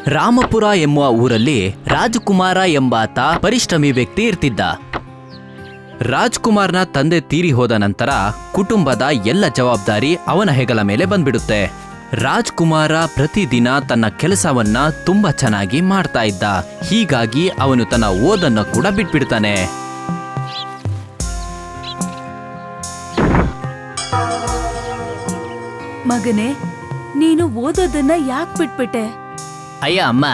ರಾಮಪುರ ಎಂಬ ಊರಲ್ಲಿ ರಾಜ್ಕುಮಾರ ಎಂಬಾತ ಪರಿಶ್ರಮಿ ವ್ಯಕ್ತಿ ಇರ್ತಿದ್ದ. ರಾಜ್ಕುಮಾರ್ನ ತಂದೆ ತೀರಿ ಹೋದ ನಂತರ ಕುಟುಂಬದ ಎಲ್ಲ ಜವಾಬ್ದಾರಿ ಅವನ ಹೆಗಲ ಮೇಲೆ ಬಂದ್ಬಿಡುತ್ತೆ. ರಾಜ್ಕುಮಾರ ಪ್ರತಿದಿನ ತನ್ನ ಕೆಲಸವನ್ನ ತುಂಬಾ ಚೆನ್ನಾಗಿ ಮಾಡ್ತಾ ಇದ್ದ. ಹೀಗಾಗಿ ಅವನು ತನ್ನ ಓದನ್ನ ಕೂಡ ಬಿಟ್ಬಿಡ್ತಾನೆ. ಮಗನೇ, ನೀನು ಓದೋದನ್ನ ಯಾಕೆ ಬಿಟ್ಬಿಟ್ಟೆ? ಅಯ್ಯ ಅಮ್ಮ,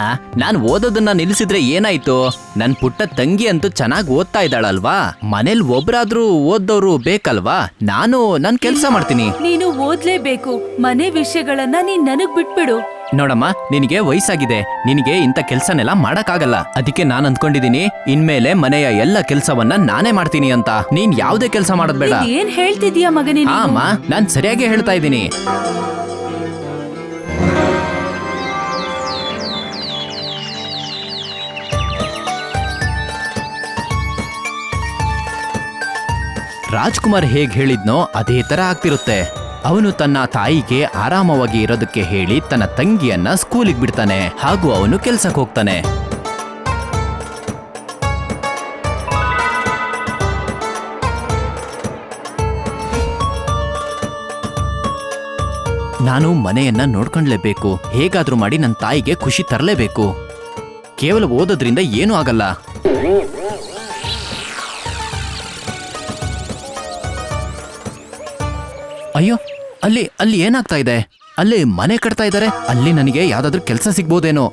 ನಾನು ಓದೋದನ್ನ ನಿಲ್ಲಿಸಿದ್ರೆ ಏನಾಯ್ತು? ನನ್ ಪುಟ್ಟ ತಂಗಿ ಅಂತೂ ಚೆನ್ನಾಗಿ ಓದ್ತಾ ಇದ್ದಾಳಲ್ವಾ? ಮನೇಲಿ ಒಬ್ರಾದ್ರೂ ಓದ್ದವ್ರು ಬೇಕಲ್ವಾ? ನಾನು ನನ್ ಕೆಲ್ಸ ಮಾಡ್ತೀನಿ. ನೀನು ಓದ್ಲೇಬೇಕು. ಮನೆ ವಿಷಯಗಳನ್ನ ನೀನ್ ನನಗ್ ಬಿಟ್ಬಿಡು. ನೋಡಮ್ಮ, ನಿನಗೆ ವಯಸ್ಸಾಗಿದೆ, ನಿನಗೆ ಇಂಥ ಕೆಲ್ಸನೆಲ್ಲ ಮಾಡಕ್ಕಾಗಲ್ಲ. ಅದಕ್ಕೆ ನಾನ್ ಅಂದ್ಕೊಂಡಿದೀನಿ, ಇನ್ಮೇಲೆ ಮನೆಯ ಎಲ್ಲ ಕೆಲ್ಸವನ್ನ ನಾನೇ ಮಾಡ್ತೀನಿ ಅಂತ. ನೀನ್ ಯಾವ್ದೇ ಕೆಲ್ಸ ಮಾಡೋದ್ ಬೇಡ. ಏನ್ ಹೇಳ್ತಿದೀಯ ಮಗನೇ? ಅಮ್ಮ, ನಾನ್ ಸರಿಯಾಗಿ ಹೇಳ್ತಾ ಇದ್ದೀನಿ. ರಾಜ್ಕುಮಾರ್ ಹೇಗ್ ಹೇಳಿದ್ನೋ ಅದೇ ತರ ಆಗ್ತಿರುತ್ತೆ. ಅವನು ತನ್ನ ತಾಯಿಗೆ ಆರಾಮವಾಗಿ ಇರೋದಕ್ಕೆ ಹೇಳಿ ತನ್ನ ತಂಗಿಯನ್ನ ಸ್ಕೂಲಿಗೆ ಬಿಡ್ತಾನೆ ಹಾಗೂ ಅವನು ಕೆಲ್ಸಕ್ಕೆ ಹೋಗ್ತಾನೆ. ನಾನು ಮನೆಯನ್ನ ನೋಡ್ಕೊಂಡ್ಲೇಬೇಕು. ಹೇಗಾದ್ರೂ ಮಾಡಿ ನನ್ನ ತಾಯಿಗೆ ಖುಷಿ ತರಲೇಬೇಕು. ಕೇವಲ ಓದೋದ್ರಿಂದ ಏನೂ ಆಗಲ್ಲ. ಅಯ್ಯೋ, ಅಲ್ಲಿ ಏನಾಗ್ತಾ ಇದೆ? ಅಲ್ಲಿ ಮನೆ ಕಟ್ತಾ ಇದ್ದಾರೆ. ಅಲ್ಲಿ ನನಗೆ ಯಾವ್ದಾದ್ರೂ ಕೆಲಸ ಸಿಗ್ಬೋದೇನೋ.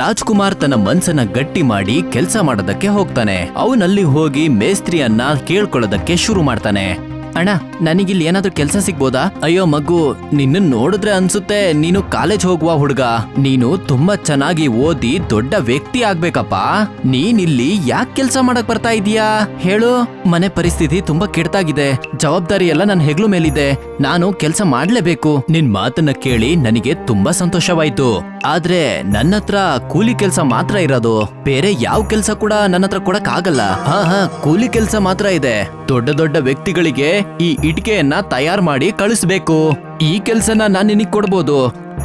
ರಾಜ್ಕುಮಾರ್ ತನ್ನ ಮನ್ಸನ್ನ ಗಟ್ಟಿ ಮಾಡಿ ಕೆಲಸ ಮಾಡೋದಕ್ಕೆ ಹೋಗ್ತಾನೆ. ಅವನಲ್ಲಿ ಹೋಗಿ ಮೇಸ್ತ್ರಿಯನ್ನ ಕೇಳ್ಕೊಳ್ಳೋದಕ್ಕೆ ಶುರು ಮಾಡ್ತಾನೆ. ಅಣ್ಣ, ನನಗಿಲ್ಲಿ ಏನಾದ್ರೂ ಕೆಲಸ ಸಿಗ್ಬೋದಾ? ಅಯ್ಯೋ ಮಗು, ನಿನ್ನ ನೋಡಿದ್ರೆ ಅನ್ಸುತ್ತೆ ನೀನು ಕಾಲೇಜ್ ಹೋಗುವ ಹುಡುಗ. ನೀನು ತುಂಬಾ ಚೆನ್ನಾಗಿ ಓದಿ ದೊಡ್ಡ ವ್ಯಕ್ತಿ ಆಗ್ಬೇಕಪ್ಪ. ನೀನಿಲ್ಲಿ ಯಾಕೆ ಕೆಲಸ ಮಾಡಕ್ ಬರ್ತಾ ಇದೀಯಾ ಹೇಳು? ಮನೆ ಪರಿಸ್ಥಿತಿ ತುಂಬಾ ಕೆಟ್ಟಾಗಿದೆ. ಜವಾಬ್ದಾರಿ ಎಲ್ಲ ನನ್ನ ಹೆಗ್ಲು ಮೇಲಿದೆ. ನಾನು ಕೆಲಸ ಮಾಡ್ಲೇಬೇಕು. ನಿನ್ ಮಾತನ್ನ ಕೇಳಿ ನನಗೆ ತುಂಬಾ ಸಂತೋಷವಾಯ್ತು. ಆದ್ರೆ ನನ್ನ ಹತ್ರ ಕೂಲಿ ಕೆಲಸ ಮಾತ್ರ ಇರೋದು. ಬೇರೆ ಯಾವ ಕೆಲಸ ಕೂಡ ನನ್ನ ಹತ್ರ ಕೊಡಕ್ ಆಗಲ್ಲ. ಹಾ, ಕೂಲಿ ಕೆಲಸ ಮಾತ್ರ ಇದೆ. ದೊಡ್ಡ ದೊಡ್ಡ ವ್ಯಕ್ತಿಗಳಿಗೆ ಈ ಇಟಿಕೆಯನ್ನ ತಯಾರು ಮಾಡಿ ಕಳಿಸ್ಬೇಕು. ಈ ಕೆಲ್ಸನ ನಾನ್ ನಿನಗ್ ಕೊಡ್ಬೋದು.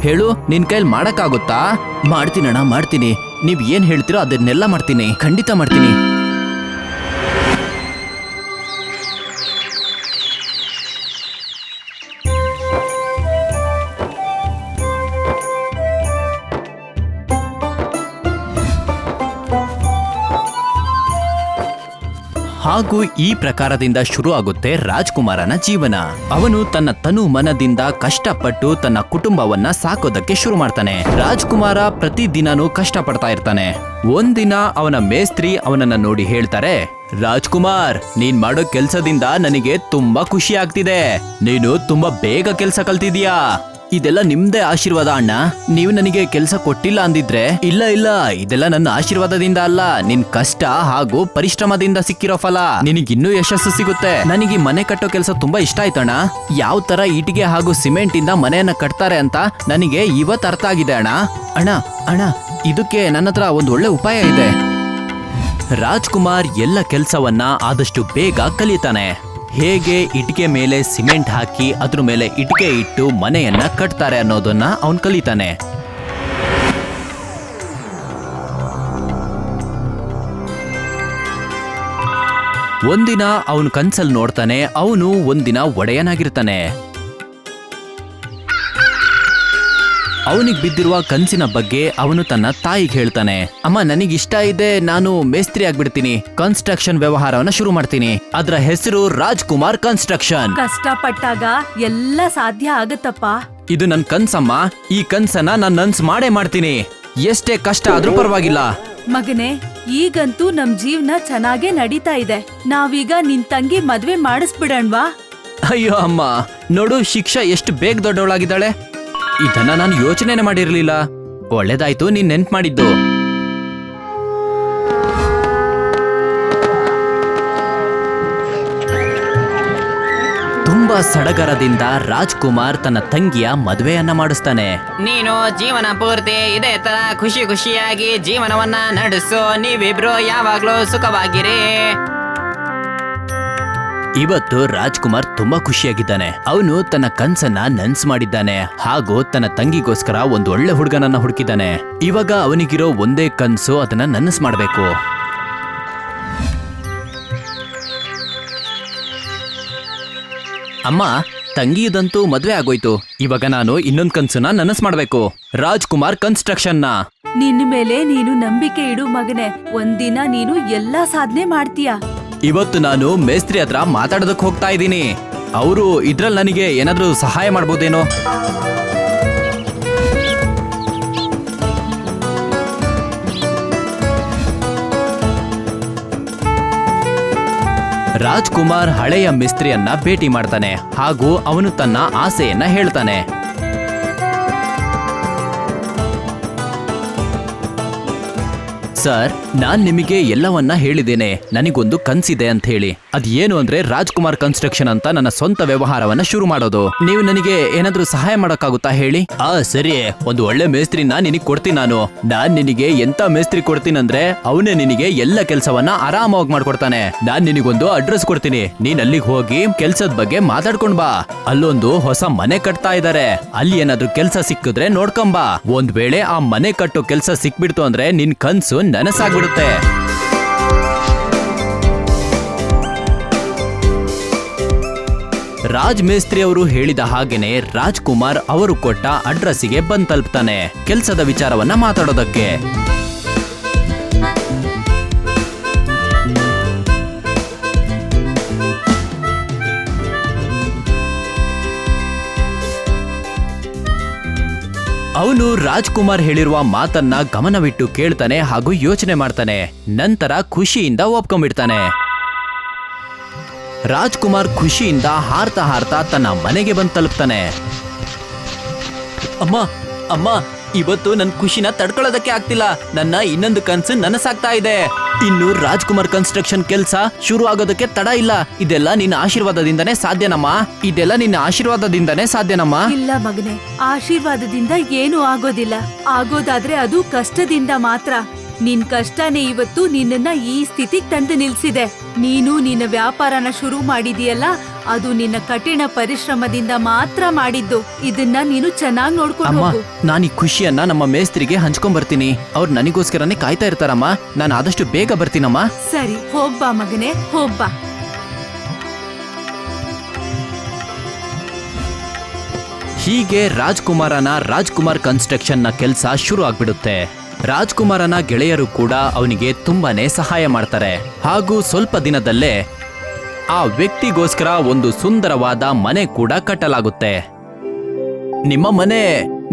ಹೇಳು, ನಿನ್ ಕೈಲಿ ಮಾಡಕ್ಕಾಗುತ್ತಾ? ಮಾಡ್ತೀನಣ್ಣ, ಮಾಡ್ತೀನಿ. ನೀವ್ ಏನ್ ಹೇಳ್ತೀರೋ ಅದನ್ನೆಲ್ಲ ಮಾಡ್ತೀನಿ. ಖಂಡಿತ ಮಾಡ್ತೀನಿ. ಹಾಗೂ ಈ ಪ್ರಕಾರದಿಂದ ಶುರು ಆಗುತ್ತೆ ರಾಜ್ಕುಮಾರನ ಜೀವನ. ಅವನು ತನ್ನ ತನು ಮನದಿಂದ ಕಷ್ಟಪಟ್ಟು ತನ್ನ ಕುಟುಂಬವನ್ನ ಸಾಕೋದಕ್ಕೆ ಶುರು ಮಾಡ್ತಾನೆ. ರಾಜ್ಕುಮಾರ ಪ್ರತಿದಿನನೂ ಕಷ್ಟ ಪಡ್ತಾ ಇರ್ತಾನೆ. ಒಂದಿನ ಅವನ ಮೇಸ್ತ್ರಿ ಅವನನ್ನ ನೋಡಿ ಹೇಳ್ತಾರೆ, ರಾಜ್ಕುಮಾರ್, ನೀನ್ ಮಾಡೋ ಕೆಲ್ಸದಿಂದ ನನಗೆ ತುಂಬಾ ಖುಷಿ ಆಗ್ತಿದೆ. ನೀನು ತುಂಬಾ ಬೇಗ ಕೆಲ್ಸ ಕಲ್ತಿದ್ಯಾ. ಇದೆಲ್ಲ ನಿಮ್ದೇ ಆಶೀರ್ವಾದ ಅಣ್ಣ. ನೀವು ನನಗೆ ಕೆಲಸ ಕೊಟ್ಟಿಲ್ಲ ಅಂದಿದ್ರೆ. ಇಲ್ಲ, ಇದೆಲ್ಲ ನನ್ನ ಆಶೀರ್ವಾದದಿಂದ ಅಲ್ಲ, ನಿನ್ ಕಷ್ಟ ಹಾಗೂ ಪರಿಶ್ರಮದಿಂದ ಸಿಕ್ಕಿರೋ ಫಲ. ನಿನಗಿನ್ನೂ ಯಶಸ್ಸು ಸಿಗುತ್ತೆ. ನನಗೆ ಮನೆ ಕಟ್ಟೋ ಕೆಲಸ ತುಂಬಾ ಇಷ್ಟ ಆಯ್ತಣ್ಣ. ಯಾವ ತರ ಇಟಿಗೆ ಹಾಗೂ ಸಿಮೆಂಟ್ ಇಂದ ಮನೆಯನ್ನ ಕಟ್ತಾರೆ ಅಂತ ನನಗೆ ಇವತ್ತು ಅರ್ಥ ಆಗಿದೆ ಅಣ್ಣ. ಅಣ್ಣ, ಇದಕ್ಕೆ ನನ್ನ ಹತ್ರ ಒಂದು ಒಳ್ಳೆ ಉಪಾಯ ಇದೆ. ರಾಜ್ಕುಮಾರ್ ಎಲ್ಲ ಕೆಲಸವನ್ನ ಆದಷ್ಟು ಬೇಗ ಕಲಿತಾನೆ. ಹೇಗೆ ಇಟಿಕೆ ಮೇಲೆ ಸಿಮೆಂಟ್ ಹಾಕಿ ಅದ್ರ ಮೇಲೆ ಇಟಿಕೆ ಇಟ್ಟು ಮನೆಯನ್ನ ಕಟ್ತಾರೆ ಅನ್ನೋದನ್ನ ಅವನ್ ಕಲಿತಾನೆ. ಒಂದಿನ ಅವನು ಕನ್ಸಲ್ ನೋಡ್ತಾನೆ, ಅವನು ಒಂದಿನ ಒಡೆಯನಾಗಿರ್ತಾನೆ. ಅವನಿಗೆ ಬಿದ್ದಿರುವ ಕನ್ಸಿನ ಬಗ್ಗೆ ಅವನು ತನ್ನ ತಾಯಿಗೆ ಹೇಳ್ತಾನೆ. ಅಮ್ಮ, ನನಗಿಷ್ಟ ಇದೆ, ನಾನು ಮೇಸ್ತ್ರಿ ಆಗ್ಬಿಡ್ತೀನಿ. ಕನ್ಸ್ಟ್ರಕ್ಷನ್ ವ್ಯವಹಾರವನ್ನ ಶುರು ಮಾಡ್ತೀನಿ. ಅದ್ರ ಹೆಸರು ರಾಜ್ಕುಮಾರ್ ಕನ್ಸ್ಟ್ರಕ್ಷನ್. ಕಷ್ಟಪಟ್ಟಾಗ ಎಲ್ಲ ಸಾಧ್ಯ ಆಗತ್ತಪ್ಪ. ಇದು ನನ್ ಕನ್ಸಮ್ಮ. ಈ ಕನ್ಸನ್ನ ನಾನು ನನ್ಸ್ ಮಾಡೇ ಮಾಡ್ತೀನಿ. ಎಷ್ಟೇ ಕಷ್ಟ ಆದ್ರೂ ಪರವಾಗಿಲ್ಲ. ಮಗನೇ, ಈಗಂತೂ ನಮ್ ಜೀವನ ಚೆನ್ನಾಗೇ ನಡೀತಾ ಇದೆ. ನಾವೀಗ ನಿನ್ ತಂಗಿ ಮದ್ವೆ ಮಾಡಿಸ್ಬಿಡಣ್ವಾ? ಅಯ್ಯೋ ಅಮ್ಮ, ನೋಡು ಶಿಕ್ಷಾ ಎಷ್ಟು ಬೇಗ ದೊಡ್ಡವಳಾಗಿದ್ದಾಳೆ. ಇದನ್ನ ನಾನು ಯೋಚನೆ ಮಾಡಿರ್ಲಿಲ್ಲ. ಒಳ್ಳೇದಾಯ್ತು ನೀನ್ ನೆನ್ಪ್ ಮಾಡಿದ್ದು. ತುಂಬಾ ಸಡಗರದಿಂದ ರಾಜ್ಕುಮಾರ್ ತನ್ನ ತಂಗಿಯ ಮದುವೆಯನ್ನ ಮಾಡಿಸ್ತಾನೆ. ನೀನು ಜೀವನ ಪೂರ್ತಿ ಇದೇ ತರ ಖುಷಿಯಾಗಿ ಜೀವನವನ್ನ ನಡೆಸು. ನೀವಿಬ್ರು ಯಾವಾಗ್ಲೂ ಸುಖವಾಗಿರಿ. ಇವತ್ತು ರಾಜ್ಕುಮಾರ್ ತುಂಬಾ ಖುಷಿಯಾಗಿದ್ದಾನೆ. ಅವನು ತನ್ನ ಕನ್ಸನ್ನ ನನ್ಸ್ ಮಾಡಿದ್ದಾನೆ ಹಾಗೂ ತನ್ನ ತಂಗಿಗೋಸ್ಕರ ಒಂದು ಒಳ್ಳೆ ಹುಡುಗನನ್ನ ಹುಡುಕಿದ್ದಾನೆ. ಇವಾಗ ಅವನಿಗಿರೋ ಒಂದೇ ಕನ್ಸು ಅದನ್ನ ನನಸ್ ಮಾಡ್ಬೇಕು. ಅಮ್ಮ, ತಂಗಿಯದಂತೂ ಮದ್ವೆ ಆಗೋಯ್ತು. ಇವಾಗ ನಾನು ಇನ್ನೊಂದ್ ಕನ್ಸನ್ನ ನನಸ್ ಮಾಡ್ಬೇಕು, ರಾಜ್ಕುಮಾರ್ ಕನ್ಸ್ಟ್ರಕ್ಷನ್ನ. ನಿನ್ನ ಮೇಲೆ ನೀನು ನಂಬಿಕೆ ಇಡು ಮಗನೇ. ಒಂದಿನ ನೀನು ಎಲ್ಲಾ ಸಾಧನೆ ಮಾಡ್ತೀಯ. ಇವತ್ತು ನಾನು ಮೇಸ್ತ್ರಿ ಹತ್ರ ಮಾತಾಡೋದಕ್ಕೆ ಹೋಗ್ತಾ ಇದ್ದೀನಿ. ಅವರು ಇದ್ರಲ್ಲಿ ನನಗೆ ಏನಾದ್ರೂ ಸಹಾಯ ಮಾಡ್ಬೋದೇನೋ? ರಾಜ್ಕುಮಾರ್ ಹಳೆಯ ಮಿಸ್ತ್ರಿಯನ್ನ ಭೇಟಿ ಮಾಡ್ತಾನೆ ಹಾಗೂ ಅವನು ತನ್ನ ಆಸೆಯನ್ನ ಹೇಳ್ತಾನೆ. ಸರ್, ನಾನ್ ನಿಮಗೆ ಎಲ್ಲವನ್ನ ಹೇಳಿದ್ದೇನೆ. ನನಗೊಂದು ಕನ್ಸಿದೆ ಅಂತ ಹೇಳಿ. ಅದ್ ಏನು ಅಂದ್ರೆ ರಾಜ್ಕುಮಾರ್ ಕನ್ಸ್ಟ್ರಕ್ಷನ್ ಅಂತ ನನ್ನ ಸ್ವಂತ ವ್ಯವಹಾರವನ್ನ ಶುರು ಮಾಡೋದು. ನೀವು ನನಗೆ ಏನಾದ್ರೂ ಸಹಾಯ ಮಾಡಕ್ಕಾಗುತ್ತಾ ಹೇಳಿ? ಸರಿ, ಒಂದು ಒಳ್ಳೆ ಮೇಸ್ತ್ರಿನ ನಿನಗೆ ಕೊಡ್ತೀನಿ ನಾನು. ನಾನ್ ನಿನಗೆ ಎಂತ ಮೇಸ್ತ್ರಿ ಕೊಡ್ತೀನಂದ್ರೆ ಅವನೇ ನಿನಗೆ ಎಲ್ಲ ಕೆಲಸವನ್ನ ಆರಾಮವಾಗಿ ಮಾಡ್ಕೊಡ್ತಾನೆ. ನಾನ್ ನಿನಗೊಂದು ಅಡ್ರೆಸ್ ಕೊಡ್ತೀನಿ. ನೀನ್ ಅಲ್ಲಿಗೆ ಹೋಗಿ ಕೆಲ್ಸದ ಬಗ್ಗೆ ಮಾತಾಡ್ಕೊಂಡ್ ಬಾ. ಅಲ್ಲೊಂದು ಹೊಸ ಮನೆ ಕಟ್ತಾ ಇದಾರೆ. ಅಲ್ಲಿ ಏನಾದ್ರೂ ಕೆಲ್ಸ ಸಿಕ್ಕಿದ್ರೆ ನೋಡ್ಕೊಂಬಾ. ಒಂದ್ ವೇಳೆ ಆ ಮನೆ ಕಟ್ಟೋ ಕೆಲ್ಸ ಸಿಕ್ಬಿಡ್ತು ಅಂದ್ರೆ ನಿನ್ ಕನ್ಸು ನನಸಾಗ್ಬಿಡುತ್ತೆ. ರಾಜ್ ಮೇಸ್ತ್ರಿ ಅವರು ಹೇಳಿದ ಹಾಗೇನೆ ರಾಜ್ಕುಮಾರ್ ಅವರು ಕೊಟ್ಟ ಅಡ್ರೆಸ್ಸಿಗೆ ಬಂದ್ ತಲುಪ್ತಾನೆ ಕೆಲ್ಸದ ವಿಚಾರವನ್ನ ಮಾತಾಡೋದಕ್ಕೆ. ಅವನು ರಾಜ್ಕುಮಾರ್ ಹೇಳಿರುವ ಮಾತನ್ನ ಗಮನವಿಟ್ಟು ಕೇಳ್ತಾನೆ ಹಾಗೂ ಯೋಚನೆ ಮಾಡ್ತಾನೆ. ನಂತರ ಖುಷಿಯಿಂದ ಒಪ್ಕೊಂಡ್ಬಿಡ್ತಾನೆ. ರಾಜ್ಕುಮಾರ್ ಖುಷಿಯಿಂದ ಹಾರ್ತಾ ಹಾರ್ತಾ ತನ್ನ ಮನೆಗೆ ಬಂದು ತಲುಪ್ತಾನೆ. ಅಮ್ಮ, ಅಮ್ಮ, ಇವತ್ತು ನನ್ ಖುಷಿನ ತಡ್ಕೊಳ್ಳೋದಕ್ಕೆ ಆಗ್ತಿಲ್ಲ. ನನ್ನ ಇನ್ನೊಂದು ಕನ್ಸು ನನಸಾಗ್ತಾ ಇದೆ. ಇನ್ನು ರಾಜ್ಕುಮಾರ್ ಕನ್ಸ್ಟ್ರಕ್ಷನ್ ಕೆಲ್ಸ ಶುರು ಆಗೋದಕ್ಕೆ ತಡ ಇಲ್ಲ. ಇದೆಲ್ಲ ನಿನ್ನ ಆಶೀರ್ವಾದದಿಂದನೇ ಸಾಧ್ಯನಮ್ಮ. ಇದೆಲ್ಲ ನಿನ್ನ ಆಶೀರ್ವಾದದಿಂದನೇ ಸಾಧ್ಯನಮ್ಮ. ಇಲ್ಲ ಮಗನೇ, ಆಶೀರ್ವಾದದಿಂದ ಏನೂ ಆಗೋದಿಲ್ಲ. ಆಗೋದಾದ್ರೆ ಅದು ಕಷ್ಟದಿಂದ ಮಾತ್ರ. ನಿನ್ ಕಷ್ಟನೇ ಇವತ್ತು ನಿನ್ನನ್ನ ಈ ಸ್ಥಿತಿಗೆ ತಂದು ನಿಲ್ಸಿದೆ. ನೀನು ನಿನ್ನ ವ್ಯಾಪಾರನ ಶುರು ಮಾಡಿದೀಯಲ್ಲ, ಅದು ನಿನ್ನ ಕಠಿಣ ಪರಿಶ್ರಮದಿಂದ ಮಾತ್ರ ಮಾಡಿದ್ದು. ಇದನ್ನ ನೀನು ಚೆನ್ನಾಗಿ ನೋಡ್ಕೊಂಡು ಹೋಗು. ನಾನು ಈ ಖುಷಿಯನ್ನ ನಮ್ಮ ಮೇಸ್ತ್ರಿಗೆ ಹಂಚ್ಕೊಂಡ್ ಬರ್ತೀನಿ. ಅವ್ರು ನನಗೋಸ್ಕರನೇ ಕಾಯ್ತಾ ಇರ್ತಾರಮ್ಮ. ನಾನು ಆದಷ್ಟು ಬೇಗ ಬರ್ತೀನಮ್ಮ. ಸರಿ, ಹೋಗ್ಬಾ ಮಗನೇ, ಹೋಗ್ಬಾ. ಹೀಗೆ ರಾಜ್ಕುಮಾರ್ ಕನ್ಸ್ಟ್ರಕ್ಷನ್ ನ ಕೆಲ್ಸ ಶುರು ಆಗ್ಬಿಡುತ್ತೆ. ರಾಜ್ಕುಮಾರನ ಗೆಳೆಯರು ಕೂಡ ಅವನಿಗೆ ತುಂಬಾನೇ ಸಹಾಯ ಮಾಡ್ತಾರೆ ಹಾಗೂ ಸ್ವಲ್ಪ ದಿನದಲ್ಲೇ ಆ ವ್ಯಕ್ತಿಗೋಸ್ಕರ ಒಂದು ಸುಂದರವಾದ ಮನೆ ಕೂಡ ಕಟ್ಟಲಾಗುತ್ತೆ. ನಿಮ್ಮ ಮನೆ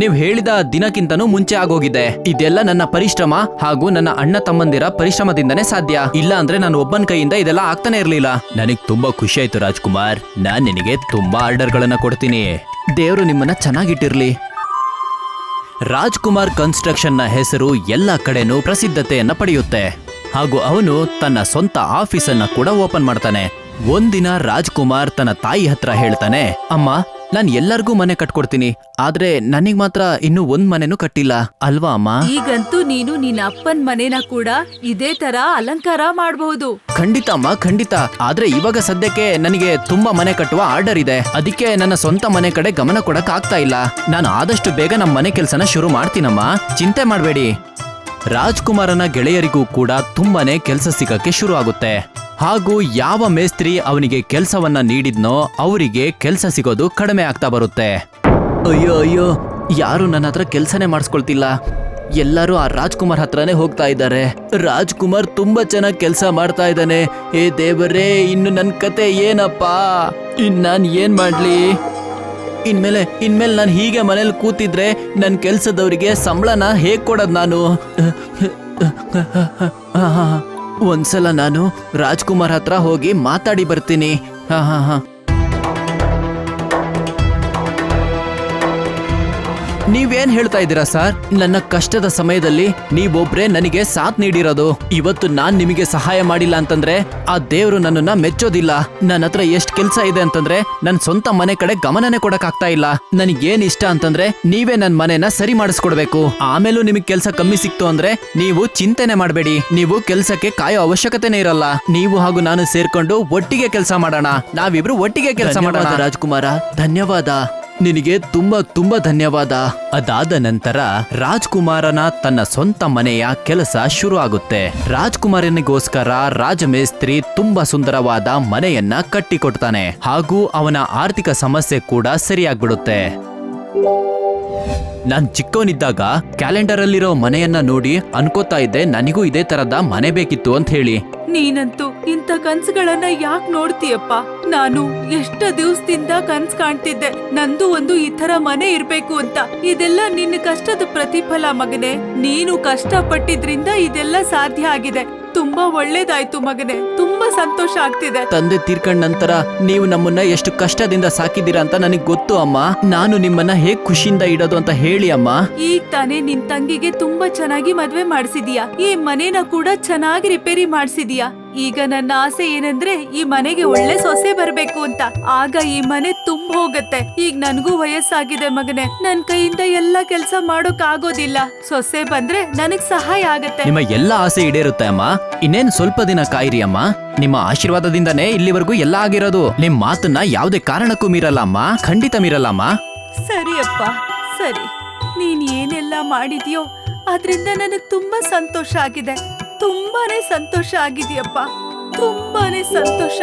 ನೀವು ಹೇಳಿದ ದಿನಕ್ಕಿಂತನೂ ಮುಂಚೆ ಆಗೋಗಿದೆ. ಇದೆಲ್ಲ ನನ್ನ ಪರಿಶ್ರಮ ಹಾಗೂ ನನ್ನ ಅಣ್ಣ ತಮ್ಮಂದಿರ ಪರಿಶ್ರಮದಿಂದನೇ ಸಾಧ್ಯ. ಇಲ್ಲ ಅಂದ್ರೆ ನಾನು ಒಬ್ಬನ ಕೈಯಿಂದ ಇದೆಲ್ಲ ಆಗ್ತಾನೆ ಇರ್ಲಿಲ್ಲ. ನನಗ್ ತುಂಬಾ ಖುಷಿ ಆಯ್ತು ರಾಜ್ಕುಮಾರ್. ನಾನ್ ನಿನಗೆ ತುಂಬಾ ಆರ್ಡರ್ಗಳನ್ನ ಕೊಡ್ತೀನಿ. ದೇವರು ನಿಮ್ಮನ್ನ ಚೆನ್ನಾಗಿಟ್ಟಿರ್ಲಿ. ರಾಜ್ಕುಮಾರ್ ಕನ್ಸ್ಟ್ರಕ್ಷನ್ ನ ಹೆಸರು ಎಲ್ಲ ಕಡೆನೂ ಪ್ರಸಿದ್ಧತೆಯನ್ನ ಪಡೆಯುತ್ತೆ ಹಾಗೂ ಅವನು ತನ್ನ ಸ್ವಂತ ಆಫೀಸನ್ನ ಕೂಡ ಓಪನ್ ಮಾಡ್ತಾನೆ. ಒಂದಿನ ರಾಜ್ಕುಮಾರ್ ತನ್ನ ತಾಯಿ ಹತ್ರ ಹೇಳ್ತಾನೆ, ಅಮ್ಮ, ನಾನ್ ಎಲ್ಲರಿಗೂ ಮನೆ ಕಟ್ಕೊಡ್ತೀನಿ. ಆದ್ರೆ ನನಗ್ ಮಾತ್ರ ಇನ್ನೂ ಒಂದ್ ಮನೆನೂ ಕಟ್ಟಿಲ್ಲ ಅಲ್ವಾ ಅಮ್ಮ? ಈಗಂತೂ ನೀನು ನಿನ್ನ ಅಪ್ಪನ್ ಮನೇನ ಕೂಡ ಇದೇ ತರ ಅಲಂಕಾರ ಮಾಡಬಹುದು. ಖಂಡಿತ ಅಮ್ಮ, ಖಂಡಿತ. ಆದ್ರೆ ಇವಾಗ ಸದ್ಯಕ್ಕೆ ನನಗೆ ತುಂಬಾ ಮನೆ ಕಟ್ಟುವ ಆರ್ಡರ್ ಇದೆ. ಅದಕ್ಕೆ ನನ್ನ ಸ್ವಂತ ಮನೆ ಕಡೆ ಗಮನ ಕೊಡಕ್ ಆಗ್ತಾ ಇಲ್ಲ. ನಾನು ಆದಷ್ಟು ಬೇಗ ನಮ್ಮ ಮನೆ ಕೆಲ್ಸನ ಶುರು ಮಾಡ್ತೀನಮ್ಮ, ಚಿಂತೆ ಮಾಡ್ಬೇಡಿ. ರಾಜ್ಕುಮಾರನ ಗೆಳೆಯರಿಗೂ ಕೂಡ ತುಂಬಾನೇ ಕೆಲಸ ಸಿಗಕ್ಕೆ ಶುರು ಆಗುತ್ತೆ ಹಾಗೂ ಯಾವ ಮೇಸ್ತ್ರಿ ಅವನಿಗೆ ಕೆಲಸವನ್ನ ನೀಡಿದ್ನೋ ಅವರಿಗೆ ಕೆಲಸ ಸಿಗೋದು ಕಡಿಮೆ ಆಗ್ತಾ ಬರುತ್ತೆ. ಅಯ್ಯೋ ಅಯ್ಯೋ, ಯಾರು ನನ್ನ ಹತ್ರ ಕೆಲಸನೇ ಮಾಡಿಸ್ಕೊಳ್ತಿಲ್ಲ. ಎಲ್ಲರೂ ಆ ರಾಜ್ಕುಮಾರ್ ಹತ್ರನೇ ಹೋಗ್ತಾ ಇದ್ದಾರೆ. ರಾಜ್ಕುಮಾರ್ ತುಂಬಾ ಚೆನ್ನಾಗಿ ಕೆಲಸ ಮಾಡ್ತಾ ಇದ್ದಾನೆ. ಏ ದೇವರೇ, ಇನ್ನು ನನ್ನ ಕತೆ ಏನಪ್ಪಾ? ನಾನ್ ಏನ್ ಮಾಡ್ಲಿ? ಇನ್ಮೇಲೆ ನಾನು ಹೀಗೆ ಮನೇಲಿ ಕೂತಿದ್ರೆ ನನ್ನ ಕೆಲ್ಸದವರಿಗೆ ಸಂಬಳನ ಹೇಗ್ ಕೊಡೋದು ನಾನು? ಒಂದ್ಸಲ ನಾನು ರಾಜ್ಕುಮಾರ್ ಹತ್ರ ಹೋಗಿ ಮಾತಾಡಿ ಬರ್ತೀನಿ. ನೀವೇನ್ ಹೇಳ್ತಾ ಇದ್ದೀರಾ ಸರ್? ನನ್ನ ಕಷ್ಟದ ಸಮಯದಲ್ಲಿ ನೀವೊಬ್ರೇ ನನಗೆ ಸಾಥ್ ನೀಡಿರೋದು. ಇವತ್ತು ನಾನ್ ನಿಮಗೆ ಸಹಾಯ ಮಾಡಿಲ್ಲ ಅಂತಂದ್ರೆ ಆ ದೇವ್ರು ನನ್ನನ್ನ ಮೆಚ್ಚೋದಿಲ್ಲ. ನನ್ನ ಹತ್ರ ಎಷ್ಟ್ ಕೆಲ್ಸ ಇದೆ ಅಂತಂದ್ರೆ ನನ್ ಸ್ವಂತ ಮನೆ ಕಡೆ ಗಮನನೇ ಕೊಡಕ್ ಆಗ್ತಾ ಇಲ್ಲ. ನನಗೇನ್ ಇಷ್ಟ ಅಂತಂದ್ರೆ ನೀವೇ ನನ್ ಮನೆನ ಸರಿ ಮಾಡಿಸ್ಕೊಡ್ಬೇಕು. ಆಮೇಲೂ ನಿಮಗ್ ಕೆಲ್ಸ ಕಮ್ಮಿ ಸಿಕ್ತು ಅಂದ್ರೆ ನೀವು ಚಿಂತೆನೆ ಮಾಡ್ಬೇಡಿ. ನೀವು ಕೆಲ್ಸಕ್ಕೆ ಕಾಯೋ ಅವಶ್ಯಕತೆನೇ ಇರಲ್ಲ. ನೀವು ಹಾಗೂ ನಾನು ಸೇರ್ಕೊಂಡು ಒಟ್ಟಿಗೆ ಕೆಲಸ ಮಾಡೋಣ. ನಾವಿಬ್ರು ಒಟ್ಟಿಗೆ ಕೆಲಸ ಮಾಡೋಣ. ರಾಜ್ಕುಮಾರ, ಧನ್ಯವಾದ. ನಿನಗೆ ತುಂಬಾ ತುಂಬಾ ಧನ್ಯವಾದ. ಅದಾದ ನಂತರ ರಾಜ್ಕುಮಾರನ ತನ್ನ ಸ್ವಂತ ಮನೆಯ ಕೆಲಸ ಶುರು ಆಗುತ್ತೆ. ರಾಜ್ಕುಮಾರನಿಗೋಸ್ಕರ ರಾಜಮೇಸ್ತ್ರಿ ತುಂಬಾ ಸುಂದರವಾದ ಮನೆಯನ್ನ ಕಟ್ಟಿಕೊಡ್ತಾನೆ ಹಾಗೂ ಅವನ ಆರ್ಥಿಕ ಸಮಸ್ಯೆ ಕೂಡ ಸರಿಯಾಗ್ಬಿಡುತ್ತೆ. ನಾನ್ ಚಿಕ್ಕವನಿದ್ದಾಗ ಕ್ಯಾಲೆಂಡರ್ ಅಲ್ಲಿರೋ ಮನೆಯನ್ನ ನೋಡಿ ಅನ್ಕೋತಾ ಇದ್ದೆ ನನಗೂ ಇದೇ ತರದ ಮನೆ ಬೇಕಿತ್ತು ಅಂತ ಹೇಳಿ. ನೀನಂತೂ ಇಂಥ ಕನ್ಸುಗಳನ್ನ ಯಾಕೆ ನೋಡ್ತೀಯಪ್ಪ? ನಾನು ಎಷ್ಟ ದಿವಸದಿಂದ ಕನ್ಸ್ ಕಾಣ್ತಿದ್ದೆ ನಂದು ಒಂದು ಈ ತರ ಮನೆ ಇರ್ಬೇಕು ಅಂತ. ಇದೆಲ್ಲ ನಿನ್ನ ಕಷ್ಟದ ಪ್ರತಿಫಲ ಮಗನೇ. ನೀನು ಕಷ್ಟ ಪಟ್ಟಿದ್ರಿಂದ ಇದೆಲ್ಲ ಸಾಧ್ಯ ಆಗಿದೆ. ತುಂಬಾ ಒಳ್ಳೇದಾಯ್ತು ಮಗನೇ. ತುಂಬಾ ಸಂತೋಷ ಆಗ್ತಿದೆ. ತಂದೆ ತೀರ್ಕೊಂಡ ನಂತರ ನೀವು ನಮ್ಮನ್ನ ಎಷ್ಟು ಕಷ್ಟದಿಂದ ಸಾಕಿದ್ದೀರಾ ಅಂತ ನನಗ್ ಗೊತ್ತು ಅಮ್ಮ. ನಾನು ನಿಮ್ಮನ್ನ ಹೇಗ್ ಖುಷಿಯಿಂದ ಇಡೋದು ಅಂತ ಹೇಳಿ ಅಮ್ಮ. ಈಗ ತಾನೇ ನಿನ್ ತಂಗಿಗೆ ತುಂಬಾ ಚೆನ್ನಾಗಿ ಮದ್ವೆ ಮಾಡ್ಸಿದೀಯಾ. ಈ ಮನೇನ ಕೂಡ ಚೆನ್ನಾಗಿ ರಿಪೇರಿ ಮಾಡ್ಸಿದೀಯಾ. ಈಗ ನನ್ನ ಆಸೆ ಏನಂದ್ರೆ ಈ ಮನೆಗೆ ಒಳ್ಳೆ ಸೊಸೆ ಬರ್ಬೇಕು ಅಂತ. ಆಗ ಈ ಮನೆ ತುಂಬ ಹೋಗತ್ತೆ. ಈಗ ನನ್ಗೂ ವಯಸ್ಸಾಗಿದೆ ಮಗನೆ. ನನ್ ಕೈಯಿಂದ ಎಲ್ಲಾ ಕೆಲ್ಸ ಮಾಡೋಕ್ ಆಗೋದಿಲ್ಲ. ಸೊಸೆ ಬಂದ್ರೆ ನನಗ್ ಸಹಾಯ ಆಗತ್ತೆ. ನಿಮ್ಮ ಎಲ್ಲಾ ಆಸೆ ಈಡೇರುತ್ತೆ ಅಮ್ಮ. ಇನ್ನೇನ್ ಸ್ವಲ್ಪ ದಿನ ಕಾಯಿರಿ ಅಮ್ಮ. ನಿಮ್ಮ ಆಶೀರ್ವಾದದಿಂದನೇ ಇಲ್ಲಿವರೆಗೂ ಎಲ್ಲ ಆಗಿರೋದು. ನಿಮ್ ಮಾತನ್ನ ಯಾವುದೇ ಕಾರಣಕ್ಕೂ ಮೀರಲ್ಲ ಅಮ್ಮ. ಖಂಡಿತ ಮೀರಲ್ಲ ಅಮ್ಮ. ಸರಿ ಅಪ್ಪ, ಸರಿ. ನೀನ್ ಏನೆಲ್ಲ ಮಾಡಿದ್ಯೋ ಅದ್ರಿಂದ ನನಗ್ ತುಂಬಾ ಸಂತೋಷ ಆಗಿದೆ. ತುಂಬಾನೇ ಸಂತೋಷ ಆಗಿದೆಯಪ್ಪ. ತುಂಬಾನೇ ಸಂತೋಷ.